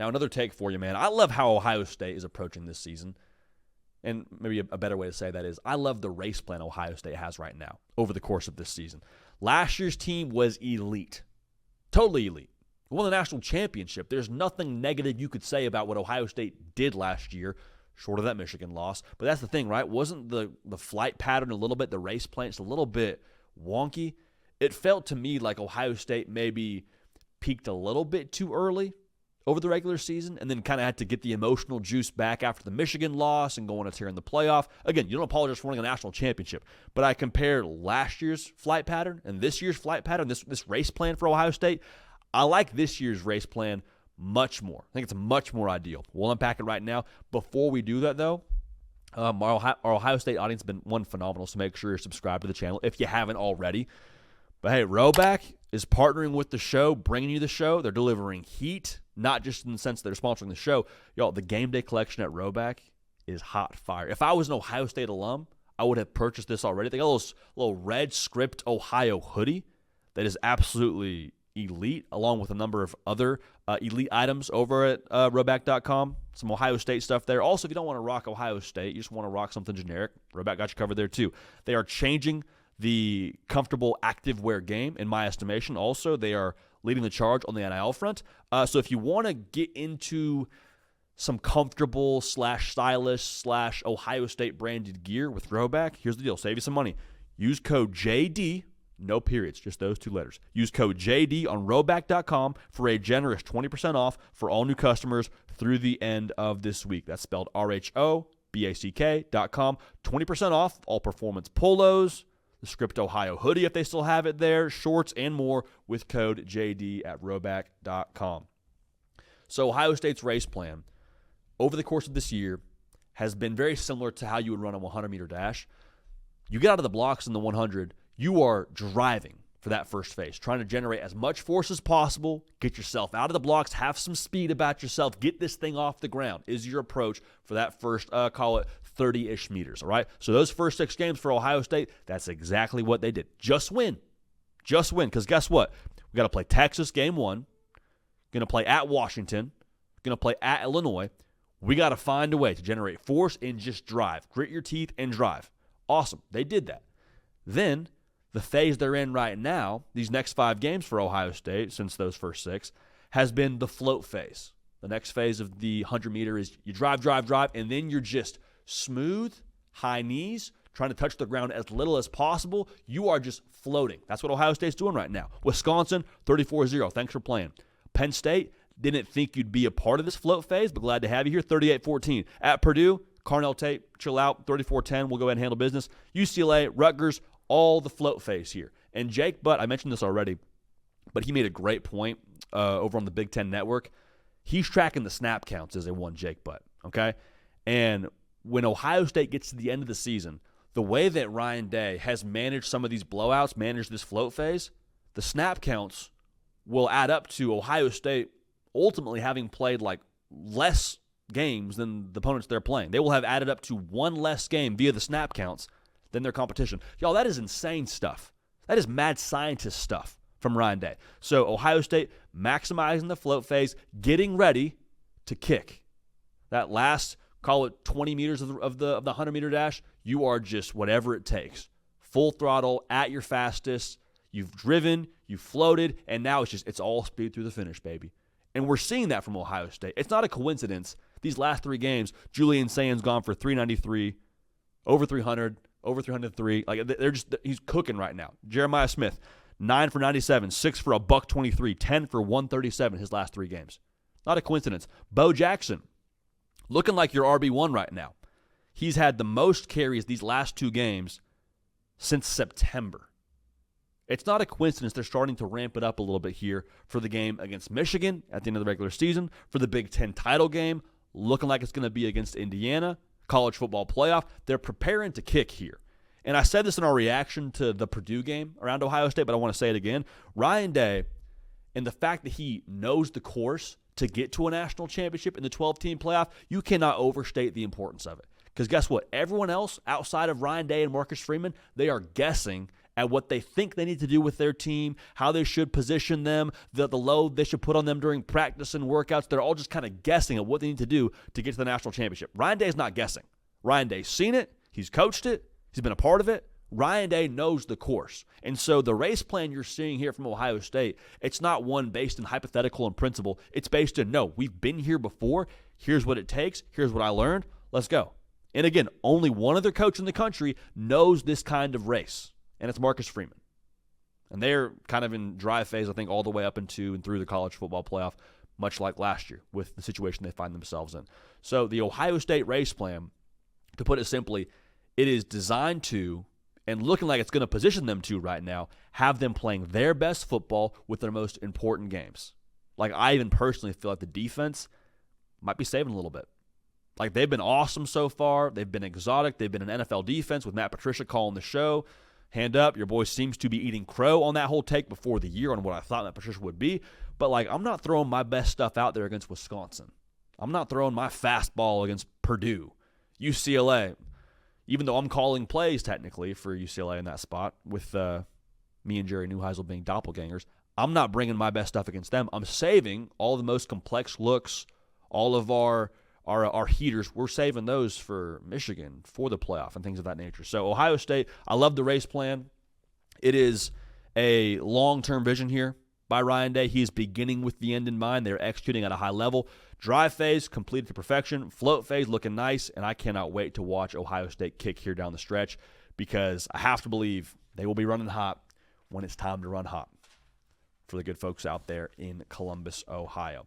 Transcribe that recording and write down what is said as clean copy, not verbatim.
Now, another take for you, man. I love how Ohio State is approaching this season. And maybe a better way to say that is I love the race plan Ohio State has right now over the course of this season. Last year's team was elite. Totally elite. Won the national championship. There's nothing negative you could say about what Ohio State did last year, short of that Michigan loss. But that's the thing, right? Wasn't the flight pattern a little bit, the race plan, it's a little bit wonky? It felt to me like Ohio State maybe peaked a little bit too early over the regular season and then kind of had to get the emotional juice back after the Michigan loss and go on a tear in the playoff. Again, you don't apologize for winning a national championship, but I compare last year's flight pattern and this year's flight pattern, this race plan for Ohio State. I like this year's race plan much more. I think it's much more ideal. We'll unpack it right now. Before we do that, though, our Ohio State audience has been phenomenal, so make sure you're subscribed to the channel if you haven't already. But hey, Roback is partnering with the show, bringing you the show. They're delivering heat, not just in the sense that they're sponsoring the show. Y'all, the game day collection at Roback is hot fire. If I was an Ohio State alum, I would have purchased this already. They got a little red script Ohio hoodie that is absolutely elite, along with a number of other elite items over at Roback.com. Some Ohio State stuff there. Also, if you don't want to rock Ohio State, you just want to rock something generic, Roback got you covered there too. They are changing the comfortable activewear game, in my estimation. Also, they are leading the charge on the NIL front. So if you want to get into some comfortable /stylish / Ohio State branded gear with Roback, here's the deal. Save you some money. Use code JD, no periods, just those two letters. Use code JD on Roback.com for a generous 20% off for all new customers through the end of this week. That's spelled RHOBACK.com. 20% off all performance polos, the Script Ohio hoodie if they still have it there, shorts, and more with code JD at Roback.com. So Ohio State's race plan over the course of this year has been very similar to how you would run a 100-meter dash. You get out of the blocks in the 100, you are driving for that first phase, trying to generate as much force as possible, get yourself out of the blocks, have some speed about yourself, get this thing off the ground is your approach for that first, call it 30-ish meters, all right? So those first 6 games for Ohio State, that's exactly what they did. Just win, because guess what? We got to play Texas game 1, going to play at Washington, going to play at Illinois. We got to find a way to generate force and just drive. Grit your teeth and drive. Awesome. They did that. Then the phase they're in right now, these next 5 games for Ohio State since those first 6, has been the float phase. The next phase of the 100-meter is you drive, and then you're just smooth, high knees, trying to touch the ground as little as possible. You are just floating. That's what Ohio State's doing right now. Wisconsin, 34-0. Thanks for playing. Penn State, didn't think you'd be a part of this float phase, but glad to have you here, 38-14. At Purdue, Carnell Tate, chill out, 34-10. We'll go ahead and handle business. UCLA, Rutgers, all the float phase here. And Jake Butt, I mentioned this already, but he made a great point over on the Big Ten Network. He's tracking the snap counts as they won, Jake Butt, okay? And when Ohio State gets to the end of the season, the way that Ryan Day has managed some of these blowouts, managed this float phase, the snap counts will add up to Ohio State ultimately having played like less games than the opponents they're playing. They will have added up to 1 less game via the snap counts than their competition. Y'all, that is insane stuff. That is mad scientist stuff from Ryan Day. So Ohio State maximizing the float phase, getting ready to kick. That last, call it 20 meters of the 100-meter dash, you are just whatever it takes. Full throttle, at your fastest. You've driven, you've floated, and now it's all speed through the finish, baby. And we're seeing that from Ohio State. It's not a coincidence. These last 3 games, Julian Sands gone for 393, over 300, over 303. Like he's cooking right now. Jeremiah Smith, 9 for 97, 6 for $123, 10 for 137 his last 3 games. Not a coincidence. Bo Jackson, looking like your RB1 right now. He's had the most carries these last 2 games since September. It's not a coincidence they're starting to ramp it up a little bit here for the game against Michigan at the end of the regular season, for the Big Ten title game, looking like it's going to be against Indiana, college football playoff. They're preparing to kick here. And I said this in our reaction to the Purdue game around Ohio State, but I want to say it again. Ryan Day, and the fact that he knows the course to get to a national championship in the 12-team playoff, you cannot overstate the importance of it. Because guess what? Everyone else outside of Ryan Day and Marcus Freeman, they are guessing at what they think they need to do with their team, how they should position them, the load they should put on them during practice and workouts. They're all just kind of guessing at what they need to do to get to the national championship. Ryan Day's not guessing. Ryan Day's seen it. He's coached it. He's been a part of it. Ryan Day knows the course. And so the race plan you're seeing here from Ohio State, it's not one based in hypothetical and principle. It's based in, no, we've been here before. Here's what it takes. Here's what I learned. Let's go. And again, only one other coach in the country knows this kind of race, and it's Marcus Freeman. And they're kind of in dry phase, I think, all the way up into and through the college football playoff, much like last year with the situation they find themselves in. So the Ohio State race plan, to put it simply, it is designed to, and looking like it's going to position them to right now, have them playing their best football with their most important games. Like, I even personally feel like the defense might be saving a little bit. Like, they've been awesome so far. They've been exotic. They've been an NFL defense with Matt Patricia calling the show. Hand up, your boy seems to be eating crow on that whole take before the year on what I thought Matt Patricia would be. But, like, I'm not throwing my best stuff out there against Wisconsin. I'm not throwing my fastball against Purdue, UCLA. Even though I'm calling plays technically for UCLA in that spot with me and Jerry Neuheisel being doppelgangers, I'm not bringing my best stuff against them. I'm saving all the most complex looks, all of our heaters. We're saving those for Michigan, for the playoff, and things of that nature. So Ohio State, I love the race plan. It is a long-term vision here by Ryan Day. He is beginning with the end in mind. They're executing at a high level. Drive phase completed to perfection. Float phase looking nice, and I cannot wait to watch Ohio State kick here down the stretch because I have to believe they will be running hot when it's time to run hot for the good folks out there in Columbus, Ohio.